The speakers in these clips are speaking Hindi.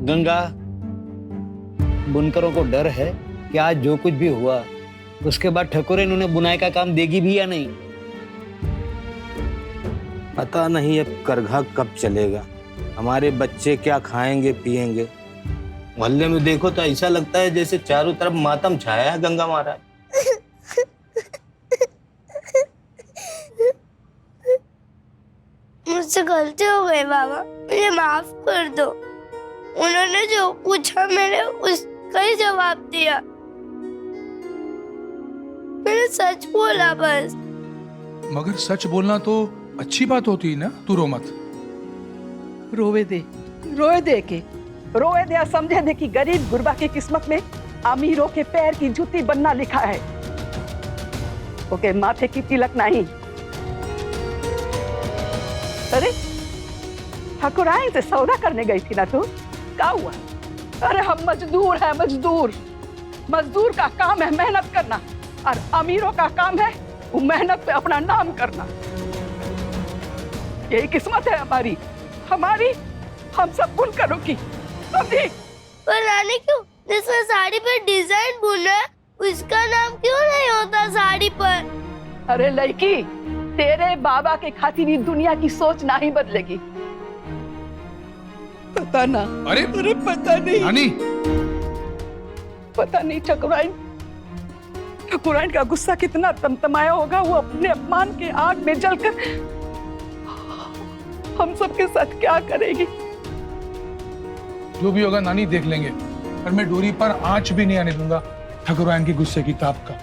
गंगा, बुनकरों को डर है कि आज जो कुछ भी हुआ उसके बाद ठकुरन उन्हें बुनाई का काम देगी भी या नहीं। पता नहीं अब करघा कब चलेगा, हमारे बच्चे क्या खाएंगे पिएंगे। मोहल्ले में देखो तो ऐसा लगता है जैसे चारों तरफ मातम छाया है। गंगा महाराज, मुझसे गलती हो गई बाबा, मुझे माफ कर दो। उन्होंने जो पूछा मैंने उसका ही जवाब दिया। मैंने सच बोला बस। मगर सच बोलना तो अच्छी बात होती है ना, तू रो मत। रोवे दे के रोवे दे, समझे दे कि गरीब गुरबा की किस्मत में अमीरों के पैर की जूती बनना लिखा है, ओके माथे की तिलक नहीं। अरे ठाकुराइन से सौदा करने गई थी ना तू, क्या हुआ? अरे हम मजदूर है, मजदूर का काम है मेहनत करना, और अमीरों का काम है वो मेहनत पे अपना नाम करना। यही किस्मत है हमारी, हम सब बुनकरों की। समझी? पर रानी क्यों जिसने साड़ी पर डिजाइन बुना है उसका नाम क्यों नहीं होता साड़ी पर? अरे लड़की, तेरे बाबा के खातिर ही दुनिया की सोच नहीं बदलेगी। पता ना, अरे पता नहीं नानी, पता नहीं ठकुराइन का गुस्सा कितना तमतमाया होगा। वो अपने अपमान के आग में जलकर हम सबके साथ क्या करेगी। जो भी होगा नानी देख लेंगे, पर मैं डोरी पर आंच भी नहीं आने दूंगा ठाकुराइन के गुस्से की ताप का।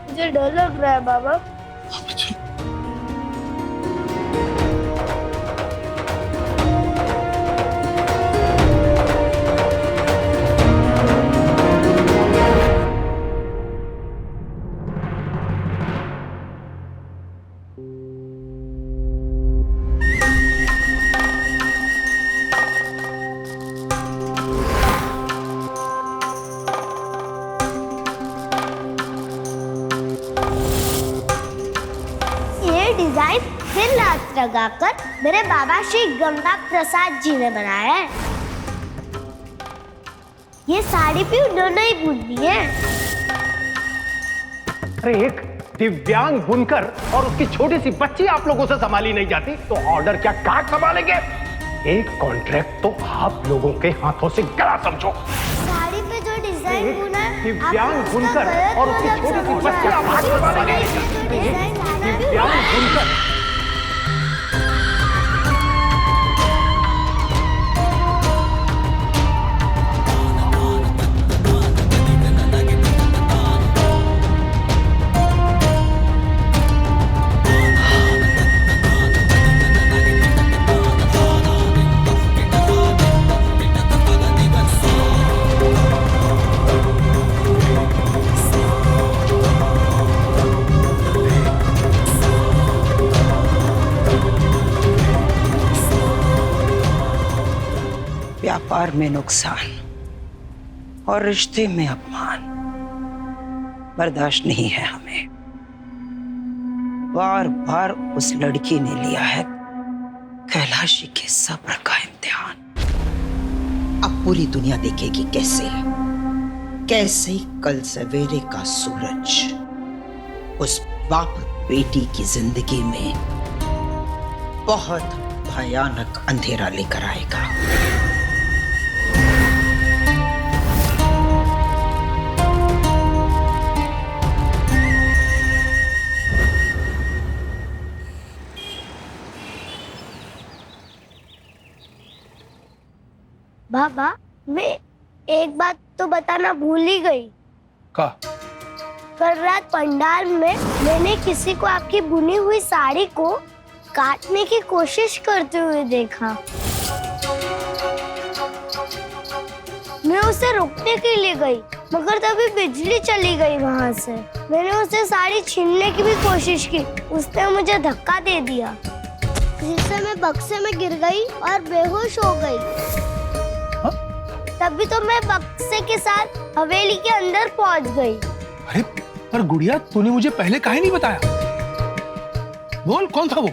मुझे डर लग रहा है बाबा। डिजाइन फिर लात लगाकर मेरे बाबा श्री गंगा प्रसाद जी ने बनाया है। ये साड़ी भी उन्होंने ही बुनी है। अरे एक दिव्यांग बुनकर और उसकी छोटी सी बच्ची आप लोगों से संभाली नहीं जाती तो ऑर्डर क्या काट संभालेंगे? एक कॉन्ट्रैक्ट तो आप लोगों के हाथों से गला समझो। साड़ी पे जो डिजाइन बुना है, दिव्यांग बुनकर और उसकी छोटी सी बच्ची आप हाथ संभालेंगे? दिव्यांग बुनकर। व्यापार में नुकसान और रिश्ते में अपमान बर्दाश्त नहीं है हमें। बार बार उस लड़की ने लिया है कैलाशी के सब्र का इम्तिहान। अब पूरी दुनिया देखेगी कैसे कल सवेरे का सूरज उस बाप बेटी की जिंदगी में बहुत भयानक अंधेरा लेकर आएगा। बाबा, मैं एक बात तो बताना भूल ही गई। का? कल रात पंडाल में मैंने किसी को आपकी बुनी हुई साड़ी को काटने की कोशिश करते हुए देखा। मैं उसे रोकने के लिए गई मगर तभी बिजली चली गई वहाँ से। मैंने उसे साड़ी छीनने की भी कोशिश की, उसने मुझे धक्का दे दिया जिससे मैं बक्से में गिर गई और बेहोश हो गई। तभी तो मैं बक्से के साथ हवेली के अंदर पहुंच गई। अरे पर गुड़िया, तूने मुझे पहले काहे नहीं बताया? बोल, कौन था वो?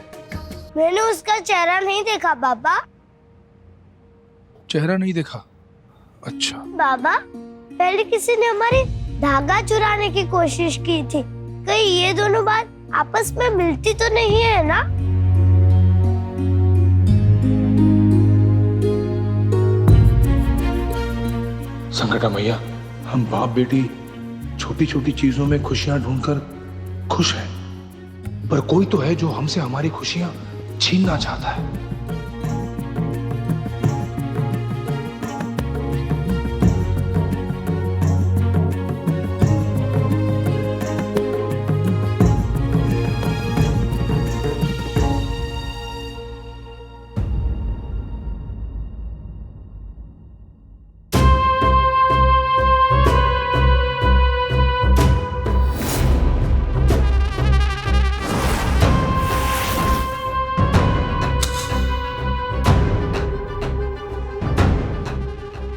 मैंने उसका चेहरा नहीं देखा बाबा। चेहरा नहीं देखा? अच्छा, बाबा, पहले किसी ने हमारी धागा चुराने की कोशिश की थी। कहीं ये दोनों बात आपस में मिलती तो नहीं है ना? संकटा मैया, हम बाप बेटी छोटी छोटी चीजों में खुशियां ढूंढकर खुश हैं, पर कोई तो है जो हमसे हमारी खुशियां छीनना चाहता है।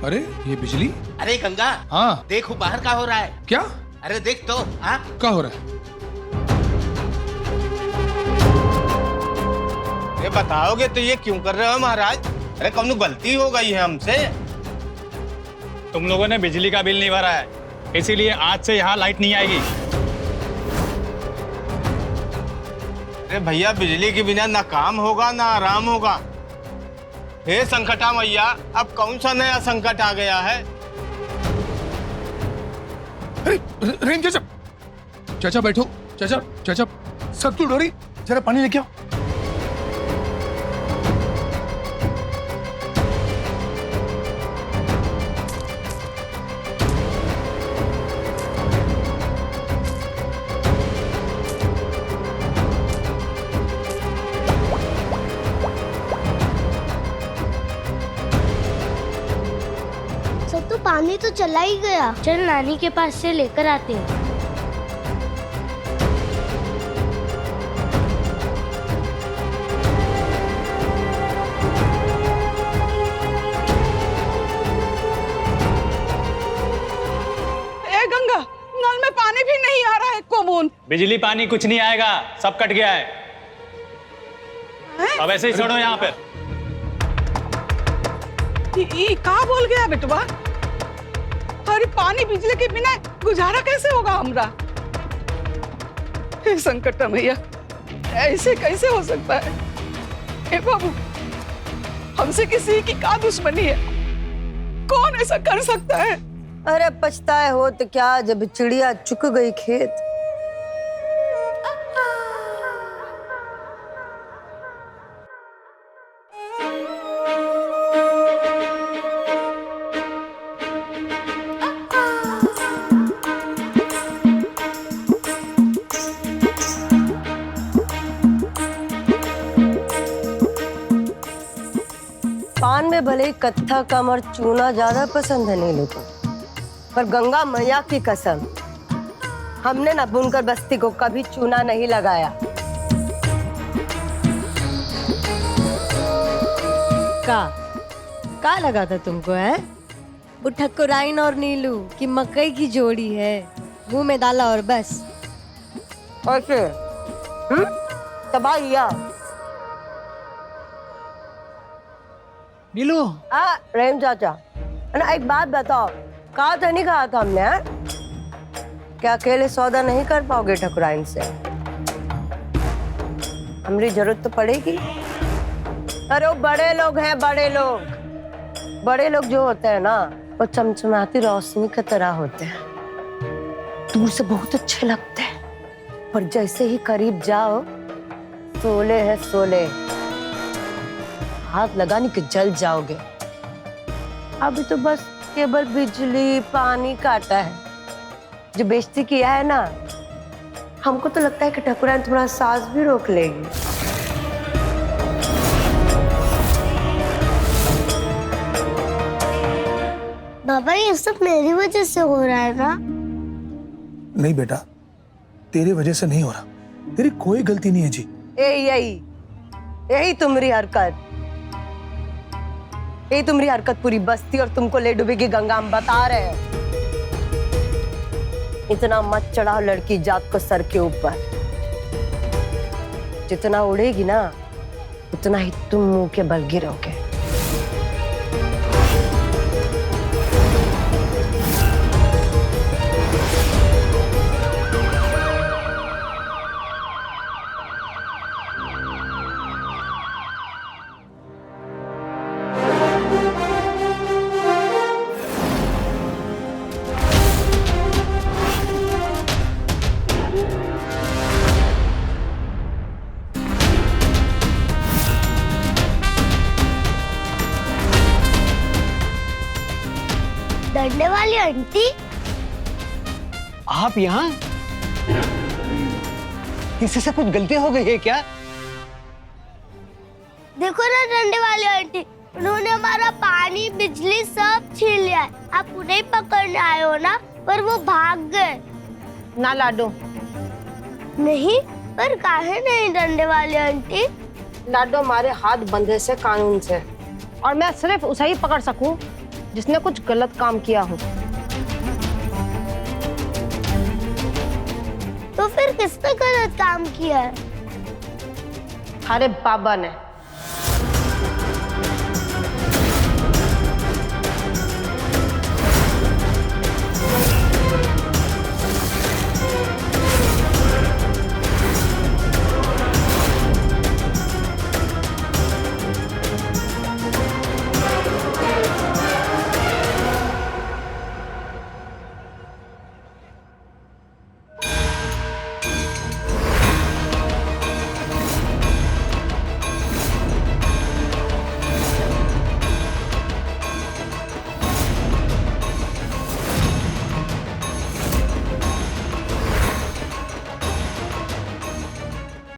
अरे ये बिजली? अरे गंगा, हाँ, देखो बाहर क्या हो रहा है। क्या? अरे देख तो। हाँ, क्या हो रहा है? ये बताओगे तो ये क्यों कर रहे हो महाराज? अरे कौन गलती हो गई है हमसे? तुम लोगों ने बिजली का बिल नहीं भरा है, इसीलिए आज से यहाँ लाइट नहीं आएगी। अरे भैया, बिजली के बिना ना काम होगा ना आराम होगा। हे संकटा मैया, अब कौन सा नया संकट आ गया है? अरे रहीम चाचा, चाचा बैठो। चाचा, चाचा सत्तू डोरी, जरा पानी लेके आओ। सब तो पानी तो चला ही गया। चल नानी के पास से लेकर आते हैं। ए गंगा, नल में पानी भी नहीं आ रहा है। कोमून, बिजली पानी कुछ नहीं आएगा, सब कट गया है। अब ऐसे ही छोड़ो यहाँ पे। ये का बोल गया बेटवा? अरे पानी बिजली के बिना गुजारा कैसे होगा हमरा? हे संकट भैया, ऐसे कैसे हो सकता है? हे बाबू, हमसे किसी की का दुश्मनी है? कौन ऐसा कर सकता है? अरे पछताए हो तो क्या, जब चिड़िया चुक गई खेत। पान में भले ही कत्था कम और चूना ज्यादा पसंद है नीलू को, पर गंगा मैया की कसम, हमने ना बुनकर बस्ती को कभी चूना नहीं लगाया। का लगा था तुमको है? वो ठकुराइन और नीलू की मकई की जोड़ी है, मुंह में डाला और बस। ऐसे तबाहिया। नीलू, रहीम चाचा, ना एक बात बताओ, कहा तो नहीं कहा था हमने? क्या अकेले सौदा नहीं कर पाओगे ठकुराइन से? हमारी जरूरत तो पड़ेगी। अरे वो बड़े लोग हैं, बड़े लोग। बड़े लोग जो होते हैं ना, वो चमचमाती रोशनी की तरह होते हैं, दूर से बहुत अच्छे लगते हैं, पर जैसे ही करीब जाओ, सोले है सोले, हाथ लगाने के जल जाओगे। अभी तो बस केवल बिजली पानी काटा है, जो बेइज्जती किया है ना, हमको तो लगता है कि ठकुराइन तुम्हारा सांस भी रोक लेगी। बाबा, ये सब मेरी वजह से हो रहा है ना? नहीं बेटा, तेरी वजह से नहीं हो रहा, तेरी कोई गलती नहीं है जी। यही तुम्हारी हरकत, यही तुम्हारी हरकत पूरी बस्ती और तुमको ले डूबेगी गंगा, हम बता रहे हैं। इतना मत चढ़ाओ लड़की जात को सर के ऊपर, जितना उड़ेगी ना उतना ही तुम मुंह के बल गिरोगे। डंडे वाली आंटी, आप यहाँ? किसी से कुछ गलती हो गई है क्या? देखो ना डंडे वाली आंटी, उन्होंने हमारा पानी बिजली सब छीन लिया है। आप उन्हें ही पकड़ने आए हो ना, पर वो भाग गए। ना लाडो, नहीं, पर काहे नहीं डंडे वाली आंटी? लाडो हमारे हाथ बंधे से कानून से, और मैं सिर्फ उसे ही पकड़ सकूं जिसने कुछ गलत काम किया हो। तो फिर किसने गलत काम किया है? अरे बाबा ने।